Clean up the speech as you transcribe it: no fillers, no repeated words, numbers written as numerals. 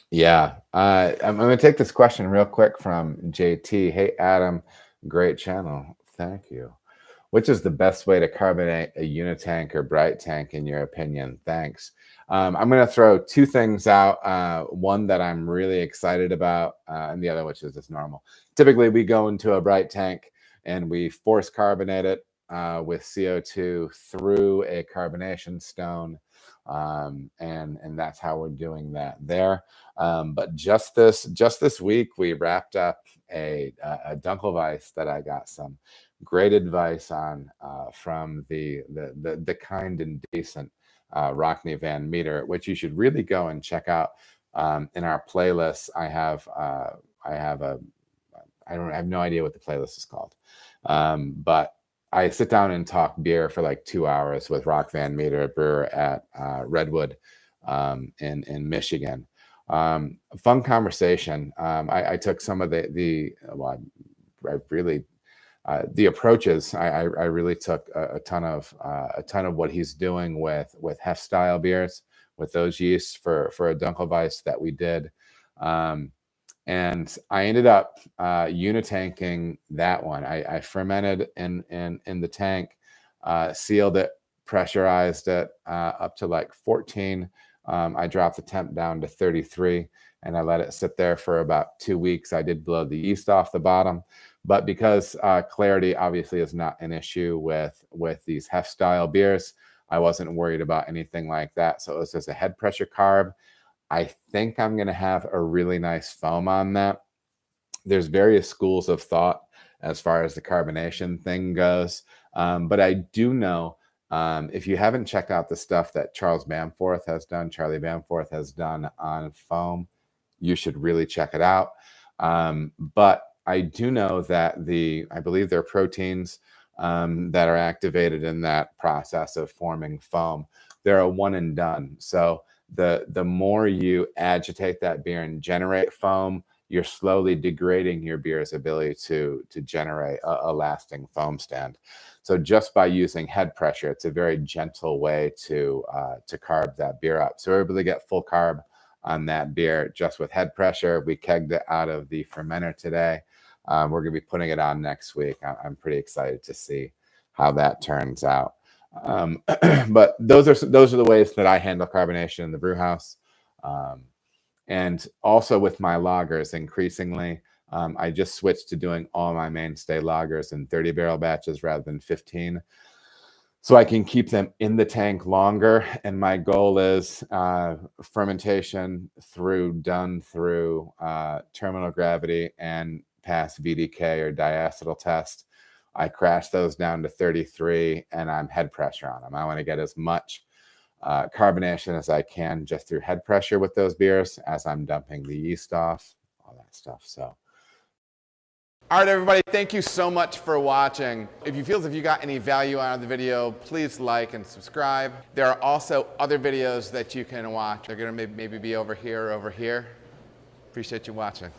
Yeah, I'm going to take this question real quick from JT. Hey, Adam, great channel. Thank you. Which is the best way to carbonate a unitank or brite tank in your opinion? Thanks. I'm going to throw two things out. One that I'm really excited about, and the other which is just normal. Typically, we go into a brite tank and we force carbonate it with CO2 through a carbonation stone, and that's how we're doing that there. But just this week, we wrapped up a Dunkelweiss that I got some great advice on from the kind and decent Rockney Van Meter, which you should really go and check out. In our playlist, I have a I have no idea what the playlist is called, but I sit down and talk beer for like 2 hours with Rock Van Meter, a brewer at Redwood in Michigan. Fun conversation. I took some of the well, I really the approaches. I really took a ton of what he's doing with Hef style beers with those yeasts for a Dunkelweiss that we did. And I ended up unitanking that one. I fermented in the tank, sealed it, pressurized it up to like 14. I dropped the temp down to 33, and I let it sit there for about 2 weeks. I did blow the yeast off the bottom, but because clarity obviously is not an issue with these Hef style beers, I wasn't worried about anything like that. So it was just a head pressure carb. I think I'm going to have a really nice foam on that. There's various schools of thought as far as the carbonation thing goes. But I do know, if you haven't checked out the stuff that Charlie Bamforth has done on foam, you should really check it out. But I do know that I believe there are proteins that are activated in that process of forming foam. They're a one and done. So the more you agitate that beer and generate foam, you're slowly degrading your beer's ability to generate a lasting foam stand. So just by using head pressure, it's a very gentle way to carb that beer up. So we're able to get full carb on that beer just with head pressure. We kegged it out of the fermenter today. We're going to be putting it on next week. I'm pretty excited to see how that turns out. But those are the ways that I handle carbonation in the brew house. And also with my lagers, increasingly, I just switched to doing all my mainstay lagers in 30 barrel batches rather than 15. So I can keep them in the tank longer. And my goal is fermentation done through terminal gravity and pass VDK or diacetyl test. I crash those down to 33 and I'm head pressure on them. I want to get as much carbonation as I can just through head pressure with those beers as I'm dumping the yeast off, all that stuff. So. All right, everybody, thank you so much for watching. If you feel as if you got any value out of the video, please like and subscribe. There are also other videos that you can watch. They're going to maybe be over here or over here. Appreciate you watching.